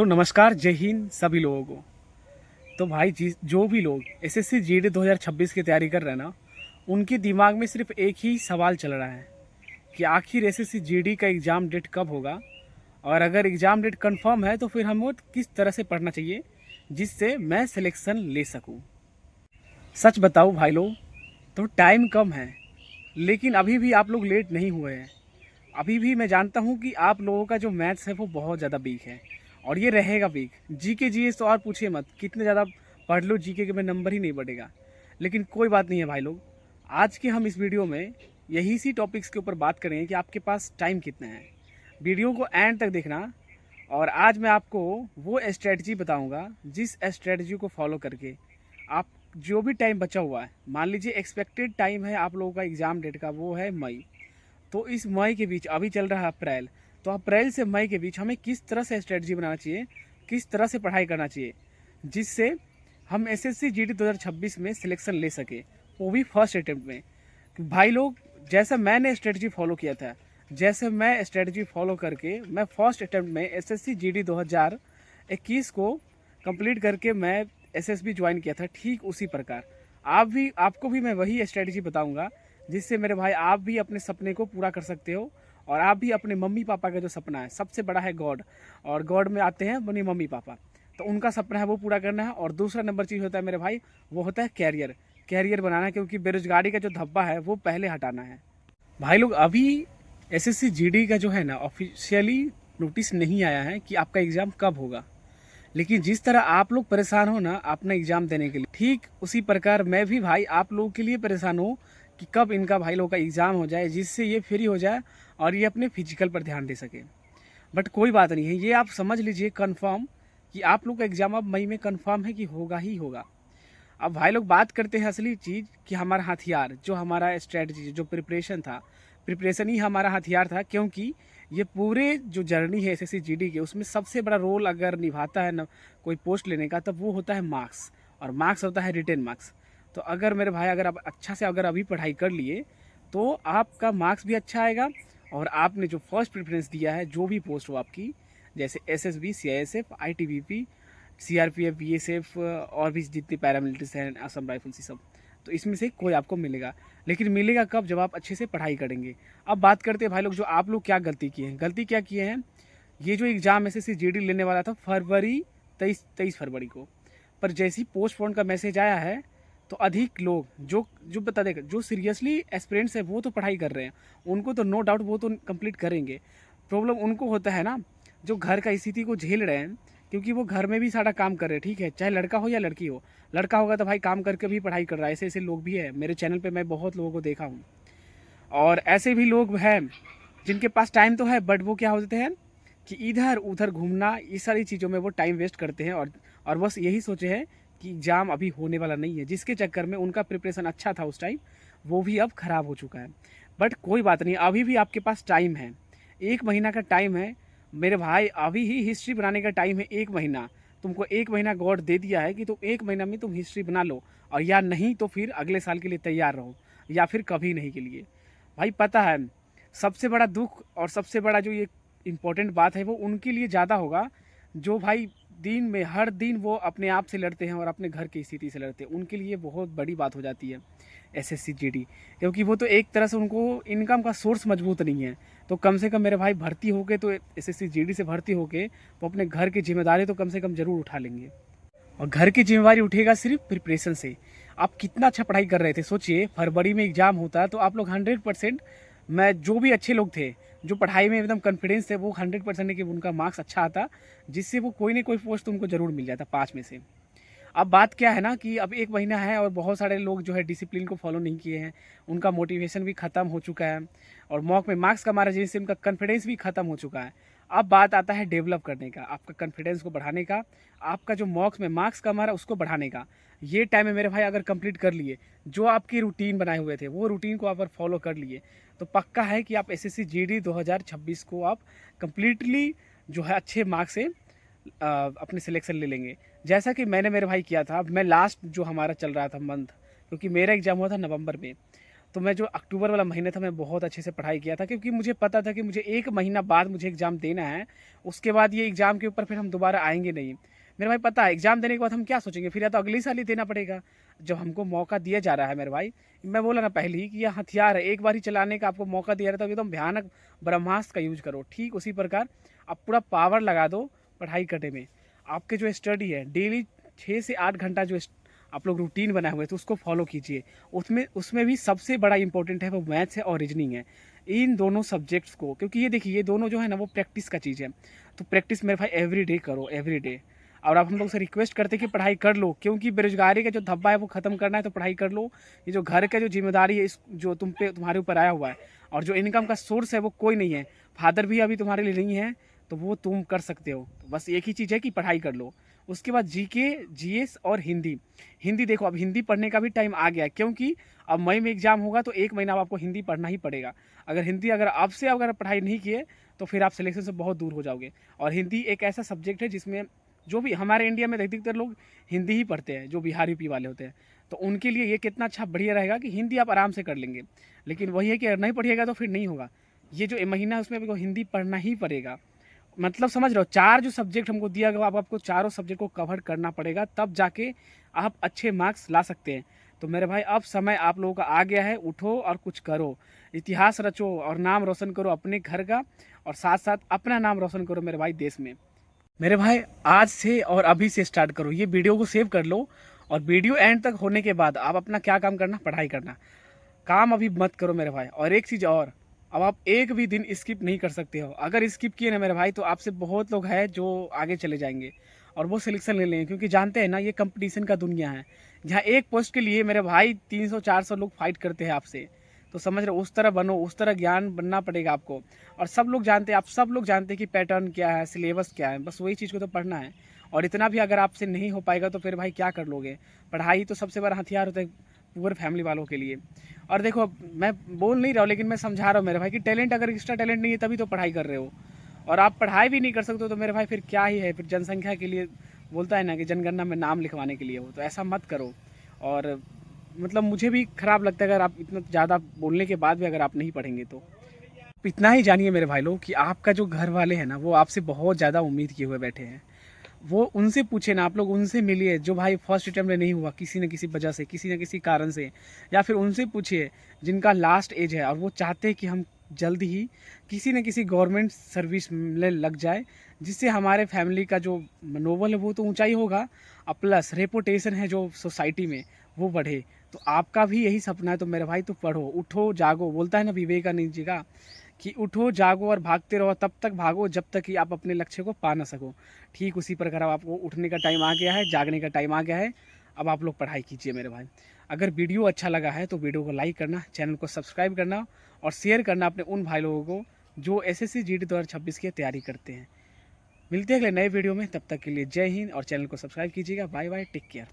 तो नमस्कार, जय हिंद सभी लोगों को। तो भाई जो भी लोग एसएससी जीडी 2026 की तैयारी कर रहे हैं ना, उनके दिमाग में सिर्फ एक ही सवाल चल रहा है कि आखिर एसएससी जीडी का एग्ज़ाम डेट कब होगा, और अगर एग्ज़ाम डेट कंफर्म है तो फिर हमें किस तरह से पढ़ना चाहिए जिससे मैं सिलेक्शन ले सकूं। सच बताऊं भाई लोग, तो टाइम कम है, लेकिन अभी भी आप लोग लेट नहीं हुए हैं। अभी भी मैं जानता हूँ कि आप लोगों का जो मैथ्स है वो बहुत ज़्यादा वीक है, और ये रहेगा वीक। जीके जीएस तो और पूछिए मत, कितने ज़्यादा पढ़ लो जीके के में नंबर ही नहीं बढ़ेगा। लेकिन कोई बात नहीं है भाई लोग, आज के हम इस वीडियो में यही सी टॉपिक्स के ऊपर बात करेंगे कि आपके पास टाइम कितना है। वीडियो को एंड तक देखना, और आज मैं आपको वो स्ट्रेटजी बताऊंगा जिस स्ट्रेटजी को फॉलो करके आप जो भी टाइम बचा हुआ है, मान लीजिए एक्सपेक्टेड टाइम है आप लोगों का एग्ज़ाम डेट का वो है मई, तो इस मई के बीच अभी चल रहा है अप्रैल, तो अप्रैल से मई के बीच हमें किस तरह से स्ट्रेटजी बनाना चाहिए, किस तरह से पढ़ाई करना चाहिए जिससे हम एसएससी जीडी 2026 में सिलेक्शन ले सके, वो भी फर्स्ट अटेम्प्ट में। भाई लोग, जैसा मैंने स्ट्रेटजी फॉलो किया था, जैसे मैं स्ट्रेटजी फॉलो करके मैं फर्स्ट अटेम्प्ट में एसएससी जीडी 2021 को कंप्लीट करके मैं एसएसबी ज्वाइन किया था, ठीक उसी प्रकार आपको भी मैं वही स्ट्रेटजी बताऊंगा जिससे मेरे भाई आप भी अपने सपने को पूरा कर सकते हो, और आप भी अपने मम्मी पापा का जो सपना है, सबसे बड़ा है गॉड, और गॉड में आते हैं अपने मम्मी पापा, तो उनका सपना है वो पूरा करना है। और दूसरा नंबर चीज़ होता है मेरे भाई, वो होता है कैरियर, कैरियर बनाना, क्योंकि बेरोजगारी का जो धब्बा है वो पहले हटाना है। भाई लोग, अभी एसएससी जीडी का जो है ना, ऑफिशियली नोटिस नहीं आया है कि आपका एग्ज़ाम कब होगा। लेकिन जिस तरह आप लोग परेशान हो ना अपना एग्ज़ाम देने के लिए, ठीक उसी प्रकार मैं भी भाई आप लोगों के लिए परेशान हूँ कि कब इनका भाई लोगों का एग्ज़ाम हो जाए जिससे ये फ्री हो जाए और ये अपने फिजिकल पर ध्यान दे सके। बट कोई बात नहीं है, ये आप समझ लीजिए कन्फर्म कि आप लोग का एग्ज़ाम अब मई में कन्फर्म है कि होगा ही होगा। अब भाई लोग बात करते हैं असली चीज़ कि हमारा हथियार, जो हमारा स्ट्रेटजी, जो प्रिपरेशन था, प्रिपरेशन ही हमारा हथियार था, क्योंकि ये पूरे जो जर्नी है एसएससी जीडी के, उसमें सबसे बड़ा रोल अगर निभाता है ना कोई पोस्ट लेने का, तब वो होता है मार्क्स, और मार्क्स होता है रिटेन मार्क्स। तो अगर मेरे भाई, अगर आप अच्छा से अगर अभी पढ़ाई कर लिए तो आपका मार्क्स भी अच्छा आएगा, और आपने जो फर्स्ट प्रेफरेंस दिया है जो भी पोस्ट हो आपकी, जैसे SSB, CISF, ITBP, CRPF, BSF और भी जितने पैरामिलिट्रीज हैं, असम राइफल्स, ये सब, तो इसमें से कोई आपको मिलेगा। लेकिन मिलेगा कब? जब आप अच्छे से पढ़ाई करेंगे। अब बात करते हैं भाई लोग, जो आप लोग क्या गलती किए हैं। गलती क्या किए हैं, ये जो एग्ज़ाम एसएससी जीडी लेने वाला था फरवरी 23 फरवरी को, पर जैसे ही पोस्टपोन का मैसेज आया है तो अधिक लोग जो जो बता देगा, जो सीरियसली एस्पिरेंट्स है वो तो पढ़ाई कर रहे हैं, उनको तो नो डाउट वो तो कंप्लीट करेंगे। प्रॉब्लम उनको होता है ना जो घर का स्थिति को झेल रहे हैं, क्योंकि वो घर में भी सारा काम कर रहे हैं, ठीक है, चाहे लड़का हो या लड़की हो। लड़का होगा तो भाई काम करके भी पढ़ाई कर रहा है, ऐसे ऐसे लोग भी हैं मेरे चैनल पे, मैं बहुत लोगों को देखा हूँ। और ऐसे भी लोग हैं जिनके पास टाइम तो है, बट वो क्या होते हैं कि इधर उधर घूमना, इस सारी चीज़ों में वो टाइम वेस्ट करते हैं, और बस यही सोचे हैं कि एग्ज़ाम अभी होने वाला नहीं है, जिसके चक्कर में उनका प्रिपरेशन अच्छा था उस टाइम, वो भी अब ख़राब हो चुका है। बट कोई बात नहीं, अभी भी आपके पास टाइम है, 1 महीना का टाइम है मेरे भाई, अभी ही हिस्ट्री बनाने का टाइम है। 1 महीना, तुमको 1 महीना गॉड दे दिया है कि तुम 1 महीना में तुम हिस्ट्री बना लो, और या नहीं तो फिर अगले साल के लिए तैयार रहो, या फिर कभी नहीं के लिए। भाई पता है, सबसे बड़ा दुख और सबसे बड़ा जो ये इम्पोर्टेंट बात है वो उनके लिए ज़्यादा होगा जो भाई दिन में हर दिन वो अपने आप से लड़ते हैं और अपने घर की स्थिति से लड़ते हैं। उनके लिए बहुत बड़ी बात हो जाती है एसएससी जीडी, क्योंकि वो तो एक तरह से उनको इनकम का सोर्स मजबूत नहीं है। तो कम से कम मेरे भाई भर्ती होके, तो एसएससी जीडी से भर्ती होके वो अपने घर की जिम्मेदारी तो कम से कम ज़रूर उठा लेंगे। और घर की जिम्मेदारी उठेगा सिर्फ प्रिपरेशन से। आप कितना अच्छा पढ़ाई कर रहे थे, सोचिए फरवरी में एग्ज़ाम होता तो आप लोग 100%, मैं जो भी अच्छे लोग थे जो पढ़ाई में एकदम कॉन्फिडेंस थे, वो 100% है कि उनका मार्क्स अच्छा आता, जिससे वो कोई ना कोई पोस्ट तुमको ज़रूर मिल जाता 5 में से। अब बात क्या है ना कि अब 1 महीना है और बहुत सारे लोग जो है डिसिप्लिन को फॉलो नहीं किए हैं, उनका मोटिवेशन भी ख़त्म हो चुका है, और मॉक में मार्क्स का मारा जिससे उनका कॉन्फिडेंस भी ख़त्म हो चुका है। अब बात आता है डेवलप करने का, आपका कॉन्फिडेंस को बढ़ाने का, आपका जो मॉक्स में मार्क्स का मारा उसको बढ़ाने का। ये टाइम है मेरे भाई, अगर कंप्लीट कर लिए, जो आपकी रूटीन बनाए हुए थे वो रूटीन को अगर फॉलो कर लिए, तो पक्का है कि आप एसएससी जीडी 2026 को आप कंप्लीटली जो है अच्छे मार्क्स से अपने सिलेक्शन ले लेंगे। जैसा कि मैंने मेरे भाई किया था, मैं लास्ट जो हमारा चल रहा था मंथ, क्योंकि मेरा एग्ज़ाम हुआ था नवंबर में, तो मैं जो अक्टूबर वाला महीना था मैं बहुत अच्छे से पढ़ाई किया था, क्योंकि मुझे पता था कि मुझे 1 महीना बाद मुझे एग्ज़ाम देना है। उसके बाद ये एग्ज़ाम के ऊपर फिर हम दोबारा आएँगे नहीं। मेरे भाई पता है एग्ज़ाम देने के बाद हम क्या सोचेंगे, फिर या तो अगले साल ही देना पड़ेगा। जब हमको मौका दिया जा रहा है मेरे भाई, मैं बोला ना पहले ही कि ये हथियार है, एक बार ही चलाने का आपको मौका दिया रहता है, एकदम भयानक ब्रह्मास्त्र का यूज़ करो। ठीक उसी प्रकार आप पूरा पावर लगा दो पढ़ाई करने में। आपके जो स्टडी है डेली 6 से 8 घंटा जो आप लोग रूटीन बनाए हुए तो उसको फॉलो कीजिए। उसमें उसमें भी सबसे बड़ा इंपॉर्टेंट है वो मैथ्स है और रीजनिंग है। इन दोनों सब्जेक्ट्स को, क्योंकि ये देखिए ये दोनों जो है ना वो प्रैक्टिस का चीज़ है। तो प्रैक्टिस मेरे भाई एवरी डे करो, एवरी डे। और आप हम लोग से रिक्वेस्ट करते हैं कि पढ़ाई कर लो, क्योंकि बेरोजगारी का जो धब्बा है वो ख़त्म करना है तो पढ़ाई कर लो। ये जो घर का जो जिम्मेदारी है इस जो तुम्हारे ऊपर आया हुआ है, और जो इनकम का सोर्स है वो कोई नहीं है, फादर भी अभी तुम्हारे लिए नहीं है, तो वो तुम कर सकते हो। तो बस एक ही चीज़ है कि पढ़ाई कर लो। उसके बाद जीके, जीएस और हिंदी। हिंदी देखो अब हिंदी पढ़ने का भी टाइम आ गया है, क्योंकि अब मई में एग्जाम होगा तो 1 महीना आपको हिंदी पढ़ना ही पड़ेगा। अगर हिंदी अगर अब से अगर पढ़ाई नहीं किए तो फिर आप सिलेक्शन से बहुत दूर हो जाओगे। और हिंदी एक ऐसा सब्जेक्ट है जिसमें जो भी हमारे इंडिया में अधिकतर लोग हिंदी ही पढ़ते हैं, जो बिहार यूपी वाले होते हैं, तो उनके लिए ये कितना अच्छा बढ़िया रहेगा कि हिंदी आप आराम से कर लेंगे। लेकिन वही है कि अगर नहीं पढ़िएगा तो फिर नहीं होगा। ये जो महीना है उसमें आपको हिंदी पढ़ना ही पड़ेगा। मतलब समझ रहे हो, 4 जो सब्जेक्ट हमको दिया गया अब आपको चारों सब्जेक्ट को कवर करना पड़ेगा, तब जाके आप अच्छे मार्क्स ला सकते हैं। तो मेरे भाई अब समय आप लोगों का आ गया है, उठो और कुछ करो, इतिहास रचो और नाम रोशन करो अपने घर का, और साथ साथ अपना नाम रोशन करो मेरे भाई देश में। मेरे भाई आज से और अभी से स्टार्ट करो, ये वीडियो को सेव कर लो, और वीडियो एंड तक होने के बाद आप अपना क्या काम करना, पढ़ाई करना। काम अभी मत करो मेरे भाई। और एक चीज़ और, अब आप एक भी दिन स्किप नहीं कर सकते हो। अगर स्किप किए ना मेरे भाई तो आपसे बहुत लोग हैं जो आगे चले जाएंगे और वो सिलेक्शन ले लेंगे, क्योंकि जानते हैं ना ये कंपटीशन का दुनिया है, जहाँ एक पोस्ट के लिए मेरे भाई 300-400 लोग फाइट करते हैं आपसे। तो समझ रहे हो, उस तरह बनो, उस तरह ज्ञान बनना पड़ेगा आपको। और सब लोग जानते हैं, आप सब लोग जानते हैं कि पैटर्न क्या है, सिलेबस क्या है, बस वही चीज़ को तो पढ़ना है। और इतना भी अगर आपसे नहीं हो पाएगा तो फिर भाई क्या कर लोगे। पढ़ाई तो सबसे बड़ा हथियार होता है पुअर फैमिली वालों के लिए। और देखो मैं बोल नहीं रहा हूँ, लेकिन मैं समझा रहा हूँ मेरे भाई कि टैलेंट, अगर एक्स्ट्रा टैलेंट नहीं है तभी तो पढ़ाई कर रहे हो, और आप पढ़ाई भी नहीं कर सकते हो तो मेरे भाई फिर क्या ही है। फिर जनसंख्या के लिए बोलता है ना कि जनगणना में नाम लिखवाने के लिए हो, तो ऐसा मत करो। और मतलब मुझे भी ख़राब लगता है अगर आप इतना ज़्यादा बोलने के बाद भी अगर आप नहीं पढ़ेंगे तो। इतना ही जानिए मेरे भाई लोग कि आपका जो घर वाले हैं ना वो आपसे बहुत ज़्यादा उम्मीद किए हुए बैठे हैं। वो उनसे पूछे ना, आप लोग उनसे मिलिए जो भाई फर्स्ट अटैम्प्ट में नहीं हुआ किसी न किसी वजह से, किसी न किसी कारण से, या फिर उनसे पूछिए जिनका लास्ट एज है और वो चाहते हैं कि हम जल्दी ही किसी न किसी गवर्नमेंट सर्विस में लग जाए, जिससे हमारे फैमिली का जो मनोबल है वो तो ऊंचाई होगा, और प्लस रेपुटेशन है जो सोसाइटी में वो बढ़े। तो आपका भी यही सपना है तो मेरे भाई तो पढ़ो, उठो जागो। बोलता है ना विवेकानंद जी का कि उठो जागो और भागते रहो, तब तक भागो जब तक कि आप अपने लक्ष्य को पा ना सको। ठीक उसी प्रकार अब आपको उठने का टाइम आ गया है, जागने का टाइम आ गया है। अब आप लोग पढ़ाई कीजिए मेरे भाई। अगर वीडियो अच्छा लगा है तो वीडियो को लाइक करना, चैनल को सब्सक्राइब करना और शेयर करना अपने उन भाई लोगों को जो एसएससी जीडी 2026 की तैयारी करते हैं। मिलते हैं अगले नए वीडियो में, तब तक के लिए जय हिंद, और चैनल को सब्सक्राइब कीजिएगा। Bye bye, take care.